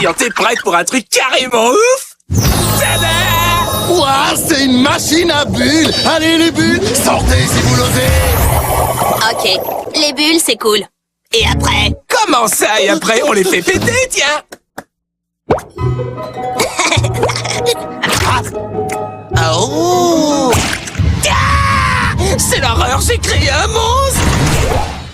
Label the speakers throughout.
Speaker 1: pétillante est prête pour un truc carrément ouf. Tada!
Speaker 2: Ouah, c'est une machine à bulles. Allez les bulles, sortez si vous l'osez.
Speaker 3: Ok, les bulles c'est cool. Et après?
Speaker 1: Comment ça? Et après, on les fait péter, tiens.
Speaker 2: Oh!
Speaker 1: Ah! C'est l'horreur, j'ai créé un monstre.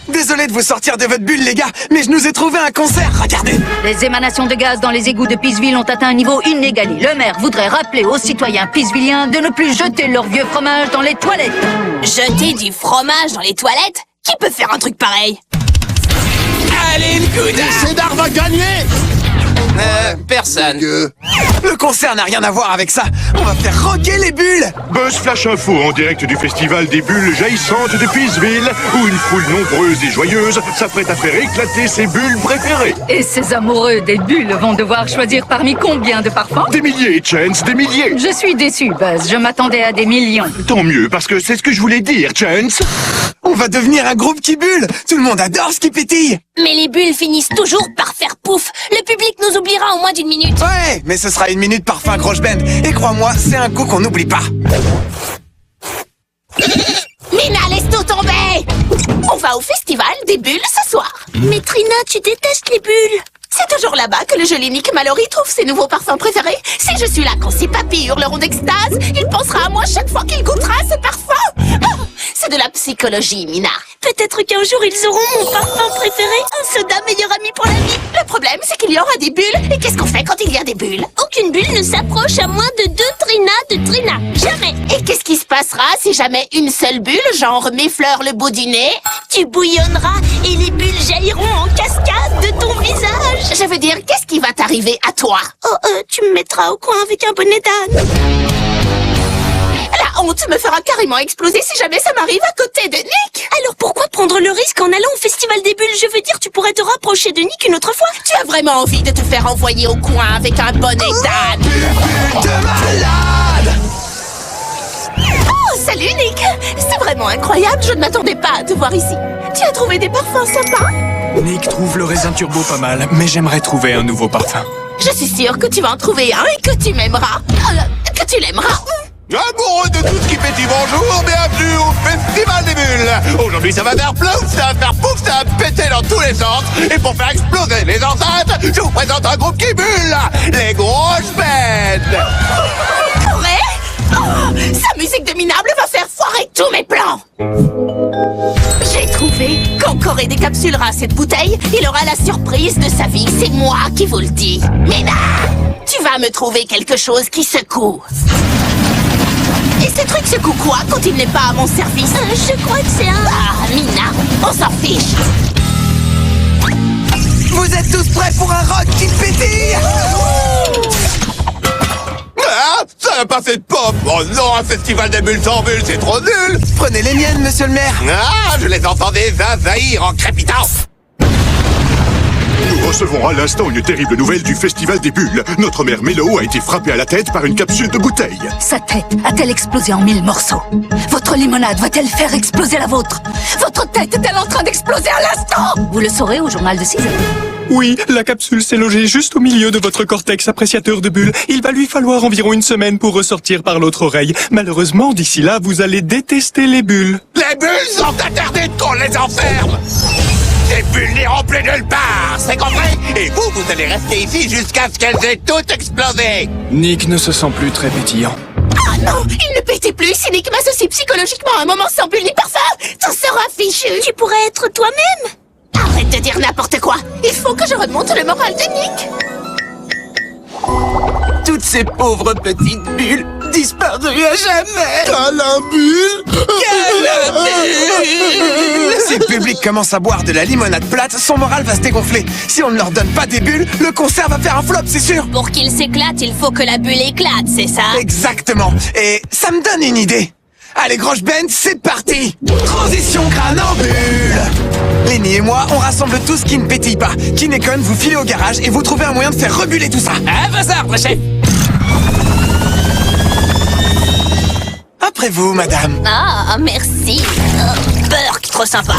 Speaker 1: Désolé de vous sortir de votre bulle, les gars, mais je nous ai trouvé un concert, regardez.
Speaker 4: Les émanations de gaz dans les égouts de Peaceville ont atteint un niveau inégalé. Le maire voudrait rappeler aux citoyens peacevilliens de ne plus jeter leur vieux fromage dans les toilettes.
Speaker 3: Jeter du fromage dans les toilettes? Qui peut faire un truc pareil?
Speaker 1: Allez, le coup
Speaker 2: Et Cédar va gagner.
Speaker 1: Personne.
Speaker 2: Que...
Speaker 1: Le concert n'a rien à voir avec ça. On va faire rocker les bulles.
Speaker 5: Buzz Flash Info en direct du festival des bulles jaillissantes de Peaceville, où une foule nombreuse et joyeuse s'apprête à faire éclater ses bulles préférées.
Speaker 4: Et ces amoureux des bulles vont devoir choisir parmi combien de parfums?
Speaker 5: Des milliers, Chance, des milliers.
Speaker 4: Je suis déçu, Buzz. Je m'attendais à des millions.
Speaker 5: Tant mieux, parce que c'est ce que je voulais dire, Chance.
Speaker 1: On va devenir un groupe qui bulle. Tout le monde adore ce qui pétille.
Speaker 3: Mais les bulles finissent toujours par faire pouf. Le public nous oubliera en moins d'une minute.
Speaker 1: Ouais, mais ce sera une minute parfum Grosse Ben. Et crois-moi, c'est un coup qu'on n'oublie pas.
Speaker 3: Mina, laisse-nous tomber. On va au festival des bulles ce soir. Mais Trina, tu détestes les bulles. C'est toujours là-bas que le joli Nick Mallory trouve ses nouveaux parfums préférés. Si je suis là quand ses papilles hurleront d'extase, il pensera à moi chaque fois qu'il goûtera ce parfum. Oh, c'est de la psychologie, Mina. Peut-être qu'un jour ils auront mon parfum préféré, un soda meilleur ami pour la vie. Le problème, c'est qu'il y aura des bulles. Et qu'est-ce qu'on fait quand il y a des bulles? Aucune bulle ne s'approche à moins de 2 trinas de Trina. Jamais. Et qu'est-ce qui se passera si jamais une seule bulle, genre m'effleure le bout du nez? Tu bouillonneras et les bulles jailliront en cascade de ton visage. Je veux dire, qu'est-ce qui va t'arriver à toi? Oh, tu me mettras au coin avec un bonnet d'âne. La honte me fera carrément exploser si jamais ça m'arrive à côté de Nick. Alors pourquoi prendre le risque en allant au festival des bulles? Je veux dire, tu pourrais te rapprocher de Nick une autre fois. Tu as vraiment envie de te faire envoyer au coin avec un bonnet d'âne?
Speaker 1: Bulle de malade.
Speaker 3: Oh, salut Nick. C'est vraiment incroyable, je ne m'attendais pas à te voir ici. Tu as trouvé des parfums sympas?
Speaker 1: Nick trouve le raisin turbo pas mal, mais j'aimerais trouver un nouveau parfum.
Speaker 3: Je suis sûre que tu vas en trouver un et que tu m'aimeras. Que tu l'aimeras.
Speaker 2: Amoureux de tout ce qui pétille, bonjour, bienvenue au Festival des Bulles. Aujourd'hui, ça va faire plouf, ça va faire pouf, ça va péter dans tous les sens. Et pour faire exploser les enceintes, je vous présente un groupe qui bulle, les grosses bêtes.
Speaker 3: Ouais. Oh, sa musique de minable va faire foirer tous mes plans. J'ai trouvé. Quand Corée décapsulera cette bouteille, il aura la surprise de sa vie. C'est moi qui vous le dis. Mina, tu vas me trouver quelque chose qui secoue. Et ce truc secoue quoi quand il n'est pas à mon service? Je crois que c'est un... Ah, Mina, on s'en fiche.
Speaker 1: Vous êtes tous prêts pour un rock qui pétille?
Speaker 2: Ah, ça n'a pas fait de pop. Oh non, un festival des bulles sans bulles, c'est trop nul.
Speaker 1: Prenez les miennes, monsieur le maire.
Speaker 2: Ah, je les entendais zaïr en crépitant.
Speaker 5: Nous recevons à l'instant une terrible nouvelle du festival des bulles. Notre mère Mélo a été frappée à la tête par une capsule de bouteille.
Speaker 4: Sa tête a-t-elle explosé en 1000 morceaux? Votre limonade va-t-elle faire exploser la vôtre? Votre tête est-elle en train d'exploser à l'instant? Vous le saurez au journal de 6 heures.
Speaker 6: Oui, la capsule s'est logée juste au milieu de votre cortex appréciateur de bulles. Il va lui falloir environ une semaine pour ressortir par l'autre oreille. Malheureusement, d'ici là, vous allez détester les bulles.
Speaker 2: Les bulles sont interdites qu'on les enferme. Ces bulles n'iront plus nulle part, c'est compris? Et vous allez rester ici jusqu'à ce qu'elles aient toutes explosé.
Speaker 6: Nick ne se sent plus très pétillant.
Speaker 3: Ah non, il ne pétait plus. Si Nick m'associe psychologiquement à un moment sans bulle ni parfum, t'en seras fichu. Tu pourrais être toi-même. Arrête de dire n'importe quoi. Il faut que je remonte le moral de Nick.
Speaker 1: Toutes ces pauvres petites bulles disparues à jamais.
Speaker 2: Câlin bulle.
Speaker 1: Si le public commence à boire de la limonade plate, son moral va se dégonfler. Si on ne leur donne pas des bulles, le concert va faire un flop, c'est sûr.
Speaker 3: Pour qu'il s'éclate, il faut que la bulle éclate, c'est ça?
Speaker 1: Exactement. Et ça me donne une idée. Allez, Grosse Ben, c'est parti. Transition crâne en bulle. Lenny et moi, on rassemble tout ce qui ne pétille pas. Kinecon, vous filez au garage et vous trouvez un moyen de faire rebuller tout ça.
Speaker 7: À vos ordres, chef.
Speaker 1: Après vous, madame.
Speaker 3: Ah, merci. Burk, trop sympa.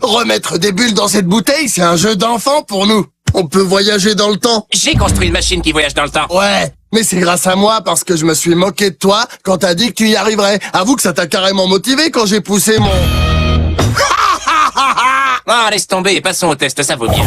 Speaker 2: Remettre des bulles dans cette bouteille, c'est un jeu d'enfant pour nous.
Speaker 7: On peut voyager dans le temps.
Speaker 8: J'ai construit une machine qui voyage dans le temps.
Speaker 7: Ouais, mais c'est grâce à moi parce que je me suis moqué de toi quand t'as dit que tu y arriverais. Avoue que ça t'a carrément motivé quand j'ai poussé mon...
Speaker 8: Ah, laisse tomber et passons au test, ça vaut mieux.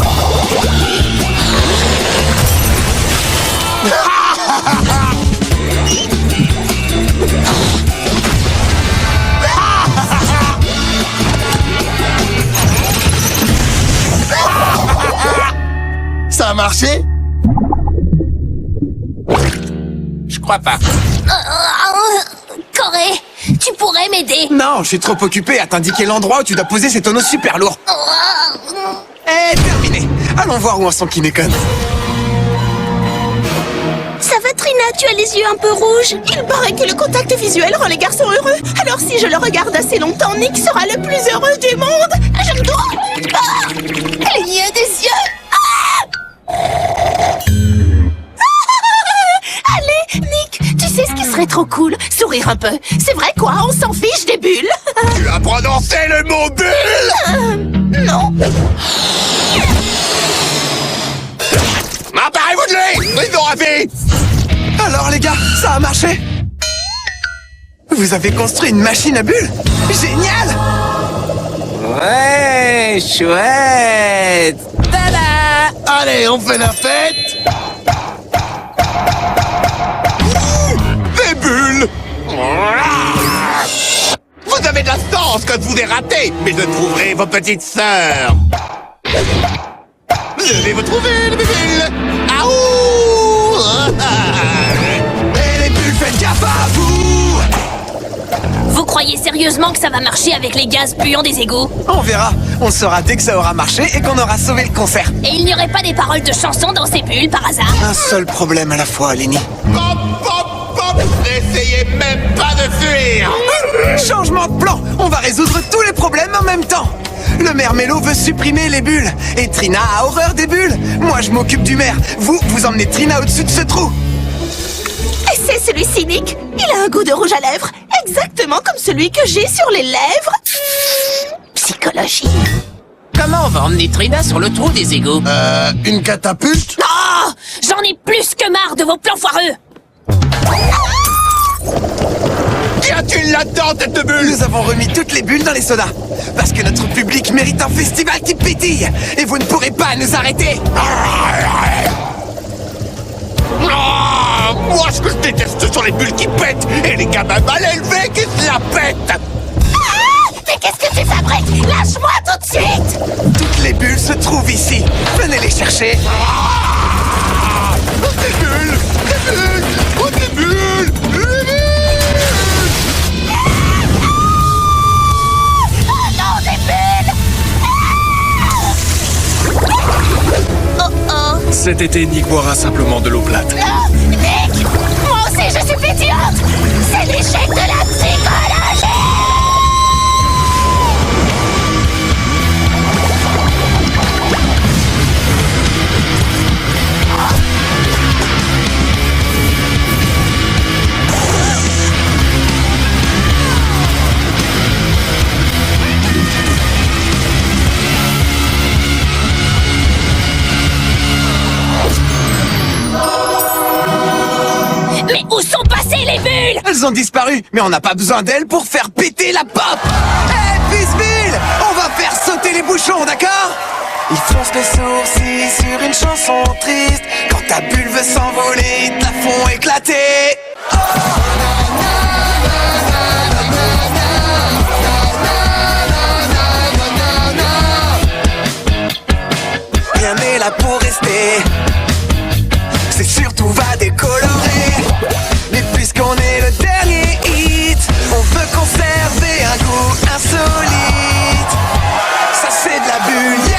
Speaker 7: Ça a marché?
Speaker 8: Je crois pas.
Speaker 3: Corée, tu pourrais m'aider.
Speaker 1: Non, je suis trop occupé à t'indiquer l'endroit où tu dois poser ces tonneaux super lourds. Et terminé. Allons voir où en sont Kinecon.
Speaker 3: Ça va, Trina, tu as les yeux un peu rouges. Il paraît que le contact visuel rend les garçons heureux. Alors si je le regarde assez longtemps, Nick sera le plus heureux du monde. Je me dois... Ah, cligner des yeux. Allez, Nick, tu sais ce qui serait trop cool? Sourire un peu. C'est vrai quoi, on s'en fiche des bulles.
Speaker 2: Tu as prononcé le mot bulle?
Speaker 3: Non.
Speaker 2: Emparez-vous de lui! Ils ont raté!
Speaker 1: Alors les gars, ça a marché. Vous avez construit une machine à bulles? Génial!
Speaker 8: Ouais, chouette. Tada!
Speaker 7: Allez, on fait la fête.
Speaker 2: Des bulles! Vous avez de la chance quand je vous ai raté, mais je trouverai vos petites sœurs. Je vais vous trouver, les bulles! Aouh!
Speaker 1: Et les bulles, faites gaffe à vous!
Speaker 3: Vous croyez sérieusement que ça va marcher avec les gaz puants des égouts?
Speaker 1: On verra. On le saura dès que ça aura marché et qu'on aura sauvé le concert.
Speaker 3: Et il n'y aurait pas des paroles de chansons dans ces bulles par hasard?
Speaker 1: Un seul problème à la fois, Lenny.
Speaker 2: Pop, pop, pop! N'essayez même pas de fuir!
Speaker 1: Changement de plan. On va résoudre tous les problèmes en même temps. Le maire Mello veut supprimer les bulles. Et Trina a horreur des bulles. Moi, je m'occupe du maire. Vous emmenez Trina au-dessus de ce trou.
Speaker 3: Et c'est celui cynique. Il a un goût de rouge à lèvres, exactement comme celui que j'ai sur les lèvres. Psychologie.
Speaker 8: Comment on va emmener Trina sur le trou des égouts?
Speaker 7: Une catapulte?
Speaker 3: Oh, j'en ai plus que marre de vos plans foireux.
Speaker 2: Qu'y a-t-il là-dedans, tête de bulle?
Speaker 1: Nous avons remis toutes les bulles dans les sodas. Parce que notre public mérite un festival qui pétille. Et vous ne pourrez pas nous arrêter.
Speaker 2: Ah, moi, ce que je déteste, ce sont les bulles qui pètent et les gamins mal élevés qui se la pètent.
Speaker 3: Mais qu'est-ce que tu fabriques? Lâche-moi tout de suite.
Speaker 1: Toutes les bulles se trouvent ici. Venez les chercher.
Speaker 2: Ah, des bulles, des bulles, oh, des bulles, des bulles.
Speaker 3: Oh non, des bulles. Oh oh.
Speaker 6: Cet été, Nick boira simplement de l'eau plate.
Speaker 3: Oh, Nick, moi aussi je suis pétillante. C'est l'échec de la psychologie. Mais où sont passées les bulles?
Speaker 1: Elles ont disparu, mais on n'a pas besoin d'elles pour faire péter la pop. Hé, Peaceville, on va faire sauter les bouchons, d'accord? Ils froncent les sourcils sur une chanson triste. Quand ta bulle veut s'envoler, ils te la font éclater. Rien n'est là pour rester. C'est surtout va décolorer. Mais puisqu'on est le dernier hit, on veut conserver un goût insolite. Ça c'est de la bulle, yeah.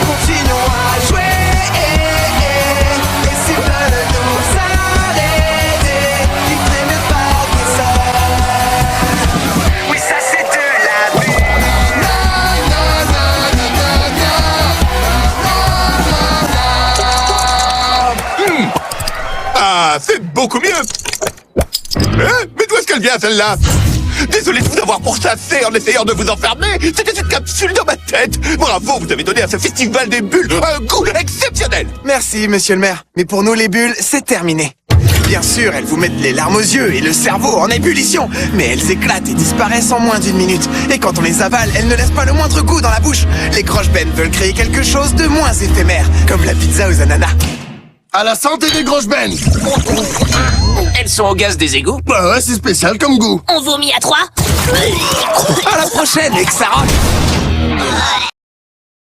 Speaker 1: Continuons à jouer. Et s'ils veulent nous arrêter, ils feraient mieux pas dire ça. Oui, ça c'est de la bulle.
Speaker 2: Ah, c'est beaucoup mieux. Mais d'où est-ce qu'elle elle vient celle-là? Désolé de vous avoir pourchassé en essayant de vous enfermer. C'était une capsule dans ma tête. Bravo, vous avez donné à ce festival des bulles un goût exceptionnel.
Speaker 1: Merci, monsieur le maire. Mais pour nous, les bulles, c'est terminé. Bien sûr, elles vous mettent les larmes aux yeux et le cerveau en ébullition. Mais elles éclatent et disparaissent en moins d'1 minute. Et quand on les avale, elles ne laissent pas le moindre goût dans la bouche. Les Groschben veulent créer quelque chose de moins éphémère, comme la pizza aux ananas.
Speaker 7: À la santé des Groschben.
Speaker 8: Elles sont au gaz des égouts?
Speaker 7: Bah ouais, c'est spécial comme goût.
Speaker 3: On vomit à 3.
Speaker 1: À la prochaine, Exaron.